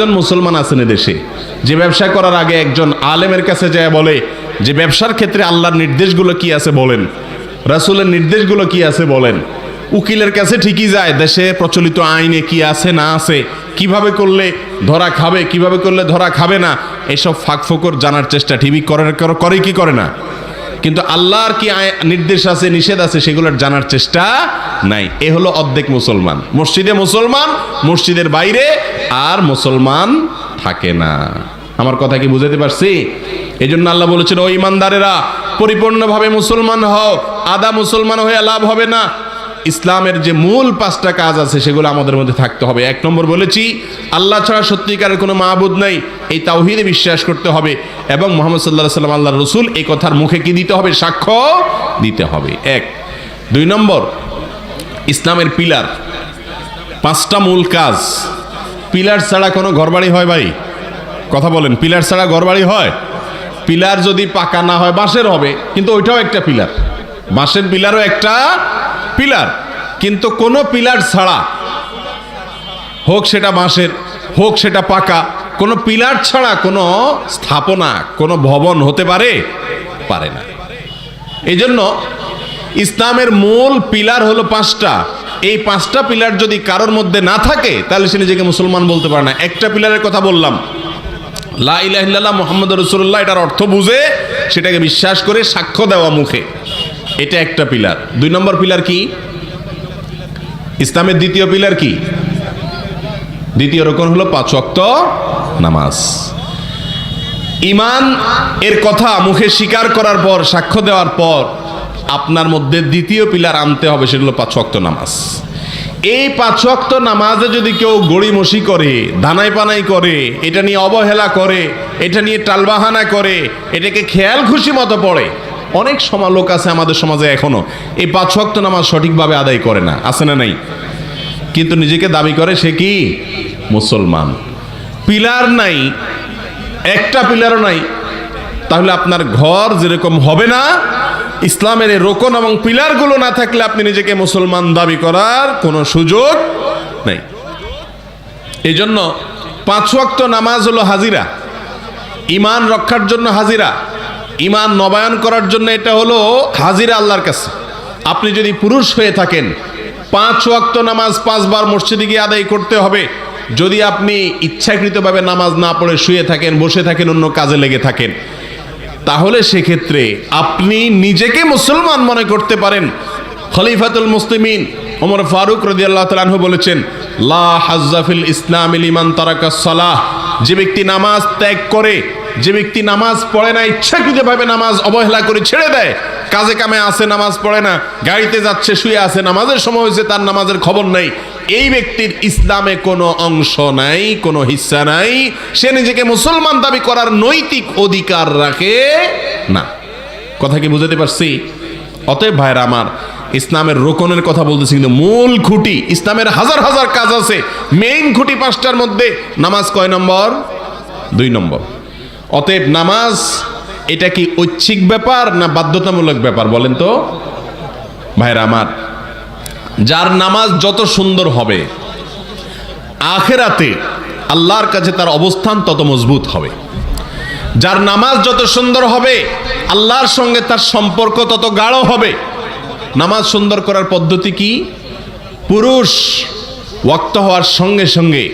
একজন মুসলমান আছেন দেশে যে ব্যবসা করার আগে একজন আলেমের কাছে যায় বলে যে ব্যবসার ক্ষেত্রে আল্লাহর নির্দেশগুলো কি আছে বলেন, রাসূলের নির্দেশগুলো কি আছে বলেন। উকিলের কাছে ঠিকই যায় দেশে প্রচলিত আইনে কি আছে না আছে, কিভাবে করলে ধরা খাবে কিভাবে করলে ধরা খাবে না, এসব ফাঁকফোকর জানার চেষ্টা টিভি করে কি করে না। কিন্তু আল্লাহর কি নির্দেশ আছে নিষেধ আছে সেগুলোর জানার চেষ্টা নাই। এ হলো অর্ধেক মুসলমান। মসজিদে মুসলমান, মসজিদের বাইরে আর মুসলমান থাকে না। আমার কথা কি বুঝাতে পারছি? এই জন্য আল্লাহ বলেছেন, ও ইমানদারেরা পরিপূর্ণভাবে মুসলমান হও, আদা মুসলমান হয়ে লাভ হবে না। ইসলামের যে মূল 5টা কাজ আছে সেগুলো আমাদের মধ্যে থাকতে হবে। 1 নম্বর বলেছি, আল্লাহ ছাড়া সত্যিকারের কোনো মাবুদ নাই, এই তাওহীদে বিশ্বাস করতে হবে এবং মুহাম্মদ সাল্লাল্লাহু আলাইহি ওয়াসাল্লাম আল্লাহর রাসূল, এই কথার মুখে কি দিতে হবে? সাক্ষ্য দিতে হবে। 1 2 নম্বর, ইসলামের পিলার 5টা মূল কাজ। পিলার ছাড়া কোনো ঘরবাড়ি হয় ভাই? কথা বলেন, পিলার ছাড়া ঘরবাড়ি হয়? পিলার যদি পাকা না হয় বাঁশের হবে, কিন্তু ওইটাও একটা পিলার। বাঁশের পিলারও একটা পিলার, কিন্তু কোনো পিলার ছাড়া, হোক সেটা বাঁশের হোক সেটা পাকা, কোনো পিলার ছাড়া কোনো স্থাপনা কোনো ভবন হতে পারে না। এই জন্য ইসলামের মূল পিলার হলো 5টা। এই 5টা পিলার যদি কারোর মধ্যে না থাকে তাহলে সে নিজেকে মুসলমান বলতে পারে না। একটা পিলারের কথা বললাম, লা ইলাহা ইল্লাল্লাহ মুহাম্মাদুর রাসূলুল্লাহ, এটার অর্থ বুঝে সেটাকে বিশ্বাস করে সাক্ষ্য দেওয়া মুখে, এটা একটা পিলার। 2 নম্বর পিলার কি? ইসলামের দ্বিতীয় পিলার কি? দ্বিতীয় রকম হলো 5 ওয়াক্ত নামাজ। ঈমান এর কথা মুখে স্বীকার করার পর, সাক্ষ্য দেওয়ার পর আপনার মধ্যে দ্বিতীয় পিলার আনতে হবে, সেটা হলো 5 ওয়াক্ত নামাজ। এই 5 ওয়াক্ত নামাজে যদি কেউ গড়িমসি করে, ধানাই পানাই করে, এটা নিয়ে অবহেলা করে, এটা নিয়ে টালবাহানা করে, এটাকে খেয়াল খুশি মতো পড়ে, অনেক লোক আছে আমাদের সমাজে এখনো এই 5 ওয়াক্ত নামাজ সঠিকভাবে আদায় করে না, আছে না নাই? কিন্তু নিজেকে দাবি করে সে কি মুসলমান। পিলার নাই, একটা পিলারও নাই, তাহলে আপনার ঘর যেরকম হবে না, ইসলামের এই রোকন এবং পিলারগুলো না থাকলে আপনি নিজেকে মুসলমান দাবি করার কোনো সুযোগ নেই। এই জন্য 5 ওয়াক্ত নামাজ হলো হাজিরা, ঈমান রক্ষার জন্য হাজিরা, ঈমান নবায়ন করার জন্য এটা হলো হাজিরা আল্লাহর কাছে। আপনি যদি পুরুষ হয়ে থাকেন 5 ওয়াক্ত নামাজ 5 বার মসজিদে গিয়ে আদায় করতে হবে। যদি আপনি ইচ্ছাকৃতভাবে নামাজ না পড়ে শুয়ে থাকেন, বসে থাকেন, অন্য কাজে লেগে থাকেন, তাহলে সেক্ষেত্রে আপনি নিজেকে মুসলমান মনে করতে পারেন। খলিফাতুল মুসলিমিন ওমর ফারুক রাদিয়াল্লাহু তাআলা আনহু বলেছেন, লা হাজ্জা ফিল ইসলামি লিমান তারাকাস সালাহ, যে ব্যক্তি নামাজ ত্যাগ করে, যে ব্যক্তি নামাজ পড়ে না, ইচ্ছাকৃতভাবে নামাজ অবহেলা করে ছেড়ে দেয়, কাজে কামে আছে নামাজ পড়ে না, গাড়িতে যাচ্ছে শুয়ে আছে, নামাজের সময় হয়েছে তার নামাজের খবর নাই, এই ব্যক্তির ইসলামে কোনো অংশ নাই, কোনো হিস্সা নাই, সে নিজেকে মুসলমান দাবি করার নৈতিক অধিকার রাখে না। কথা কি বুঝাতে পারছি? অতএব ভাইরা আমার, ইসলামের রোকনের কথা বলতেছি, কিন্তু মূল খুঁটি, ইসলামের হাজার হাজার কাজ আছে, মেইন খুঁটি 5টার মধ্যে নামাজ কয় নম্বর? 2 নম্বর। অতএব নামাজ এটা কি ঐচ্ছিক ব্যাপার না বাধ্যতামূলক ব্যাপার বলেন তো ভাইরা আমার? যার নামাজ যত সুন্দর হবে, আখিরাতে আল্লাহর কাছে তার অবস্থান তত মজবুত হবে। যার নামাজ যত সুন্দর হবে, আল্লাহর সঙ্গে তার সম্পর্ক তত গাঢ় হবে। নামাজ সুন্দর করার পদ্ধতি কি? পুরুষ ওয়াক্ত হওয়ার সঙ্গে সঙ্গে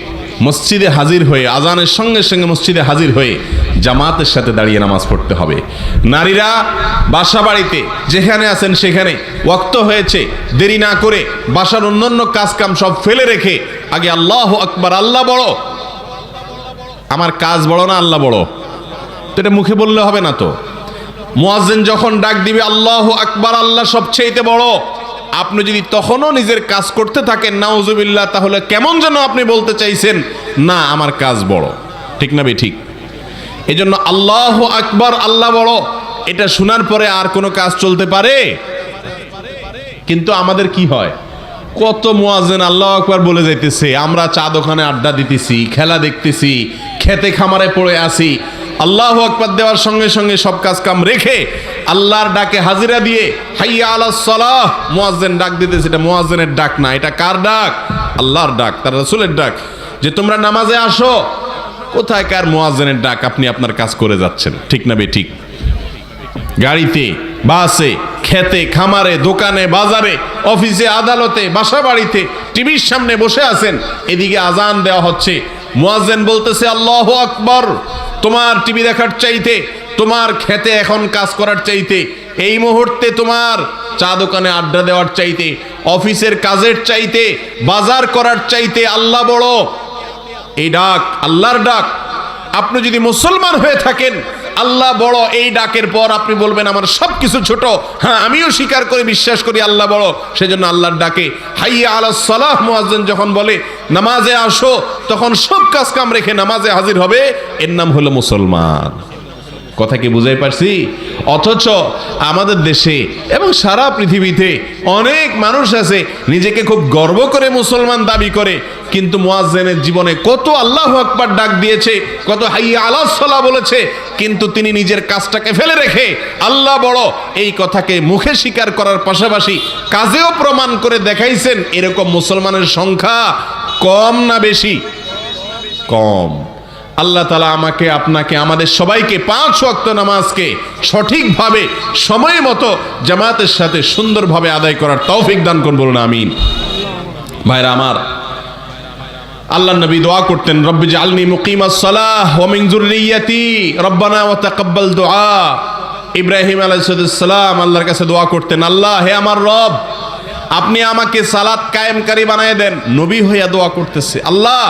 মসজিদে হাজির হয়ে, আজানের সঙ্গে সঙ্গে মসজিদে হাজির হয়ে জামাতের সাথে দাঁড়িয়ে নামাজ পড়তে হবে। নারীরা বাসা বাড়িতে যেখানে আছেন সেখানে ওয়াক্ত হয়েছে, দেরি না করে বাসার অন্যান্য কাজ কাম সব ফেলে রেখে আগে আল্লাহু আকবার, আল্লাহ বড়, আমার কাজ বড় না আল্লাহ বড়, তো এটা মুখে বললে হবে না তো। মুয়াজ্জিন যখন ডাক দিবে আল্লাহু আকবার, আল্লাহ সবচেয়ে বড়, আপনি যদি তখনও নিজের কাজ করতে থাকেন নাউজুবিল্লাহ, তাহলে কেমন যেন আপনি বলতে চাইছেন না আমার কাজ বড়, ঠিক না ঠিক? এই জন্য আল্লাহু আকবার, আল্লাহ বড়, এটা শোনার পরে আর কোনো কাজ চলতে পারে? কিন্তু আমাদের কি হয়, কত মুয়াজ্জিন আল্লাহু আকবার বলে যাইতেছে, আমরা চা দোকানে আড্ডা দিতেছি, খেলা দেখতেছি, খেতে খামারে পড়ে আসি, আল্লাহু আকবার দেওয়ার সঙ্গে সঙ্গে সব কাজ কাম রেখে আল্লাহর ডাকে হাজিরা দিয়ে হাইয়া আলাস সালাহ, মুয়াজ্জিন ডাক দিতেছে, এটা মুয়াজ্জিনের ডাক না, এটা কার ডাক? আল্লাহর ডাক, তার রাসূলের ডাক, যে তোমরা নামাজে আসো, কোথায় কার মুয়াজ্জিনের ডাক, আপনি আপনার কাজ করে যাচ্ছেন, ঠিক না বে ঠিক? গাড়িতে, বাসে, খেতে, খামারে, দোকানে, বাজারে, অফিসে, আদালতে, বাসা বাড়িতে টিভির সামনে বসে আছেন, এদিকে আজান দেওয়া হচ্ছে, মুয়াজ্জিন বলতেছে আল্লাহু আকবার। তোমার টিভি দেখার চাইতে, তোমার খেতে এখন কাজ করার চাইতে, এই মুহূর্তে তোমার চা দোকানে আড্ডা দেওয়ার চাইতে, অফিসের কাজের চাইতে, বাজার করার চাইতে আল্লাহ বড়। এই ডাক আল্লাহর ডাক। আপনি যদি মুসলমান হয়ে থাকেন, আল্লাহ বড়, এই ডাকের পর আপনি বলবেন আমার সবকিছু ছোট। হ্যাঁ, আমিও স্বীকার করি, বিশ্বাস করি আল্লাহ বড়, সেজন্য আল্লাহর ডাকে হাইয়া আলাস সালাহ মুয়াজ্জিন যখন বলে নামাজে আসো, তখন সব কাজ কাম রেখে নামাজে হাজির হবে, এর নাম হলো মুসলমান। কথা কি বুঝাই পারছি? অথচ আমাদের দেশে এবং সারা পৃথিবীতে অনেক মানুষ আছে নিজেকে খুব গর্ব করে মুসলমান দাবি করে, কিন্তু মুয়াজ্জিনের জীবনে কত আল্লাহু আকবার ডাক দিয়েছে, কত হাইয়া আলাস সালাহ বলেছে, কিন্তু তিনি নিজের কাজটাকে ফেলে রেখে আল্লাহ বড় এই কথাকে মুখে স্বীকার করার পাশাপাশি কাজেও প্রমাণ করে দেখাইছেন। এরকম মুসলমানের সংখ্যা কম না বেশি? কম। আল্লাহ তাআলা আমাকে, আপনাকে, আমাদের সবাইকে 5 ওয়াক্ত নামাজকে সঠিকভাবে সময় মতো জামাতের সাথে সুন্দরভাবে আদায় করার তৌফিক দান করুন, বলুন আমিন। ভাইরা আমার, আল্লাহর নবী দোয়া করতেন, রব্বি জাআলনি মুকিমাস সালাহ ওয়া মিন যুররিয়্যাতি রব্বানা ওয়া তাকাব্বাল দুআ। ইব্রাহিম আলাইহিস সালাম আল্লাহর কাছে দোয়া করতেন, আল্লাহ, হে আমার রব, আপনি আমাকে সালাত কায়েমকারী বানায় দেন। নবী হইয়া দোয়া করতেছে, আল্লাহ,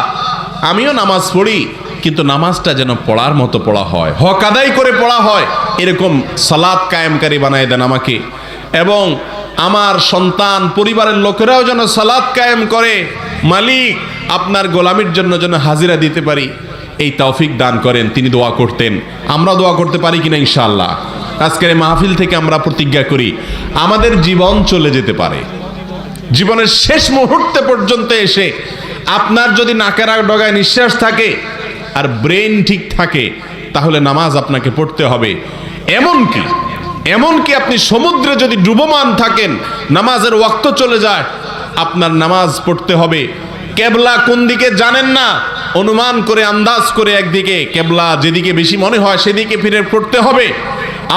আমিও নামাজ পড়ি, কিন্তু নামাজটা যেন পড়ার মতো পড়া হয়, হক আদায় করে পড়া হয়, এরকম সালাত কায়েমকারী বানায় দেন আমাকে, এবং আমার সন্তান, পরিবারের লোকেরাও যেন সালাত কায়েম করে, মালিক আপনার গোলামির জন্য যেন হাজিরা দিতে পারি, এই তৌফিক দান করেন। তিনি দোয়া করতেন। আমরা দোয়া করতে পারি কিনা ইনশাআল্লাহ? আজকের এই মাহফিল থেকে আমরা প্রতিজ্ঞা করি, আমাদের জীবন চলে যেতে পারে, জীবনের শেষ মুহূর্তে পর্যন্ত এসে আপনার যদি নাকের ডগায় নিঃশ্বাস থাকে আর ব্রেন ঠিক থাকে, তাহলে নামাজ আপনাকে পড়তে হবে। এমনকি আপনি সমুদ্রে যদি ডুবমান থাকেন, নামাজের ওয়াক্ত চলে যায়, আপনার নামাজ পড়তে হবে। কেবলা কোন দিকে জানেন না, অনুমান করে, আন্দাজ করে একদিকে, কেবলা যেদিকে বেশি মনে হয় সেদিকে ফিরে পড়তে হবে।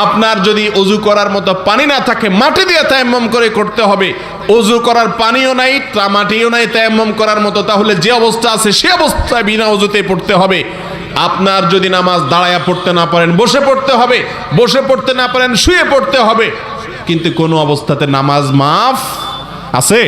আপনার যদি অজু করার মতো পানি না থাকে, মাটি দিয়ে তায়াম্মুম করে করতে হবে। অজু করার পানিও নাই, মাটিও নাই তায়াম্মুম করার মতো, তাহলে যে অবস্থা আছে সে অবস্থায় বিনা অজুতে পড়তে হবে। আপনার যদি নামাজ দাঁড়ায়া পড়তে না পারেন, বসে পড়তে হবে, বসে পড়তে না পারেন শুয়ে পড়তে হবে, কিন্তু কোনো অবস্থাতে নামাজ মাফ আছে?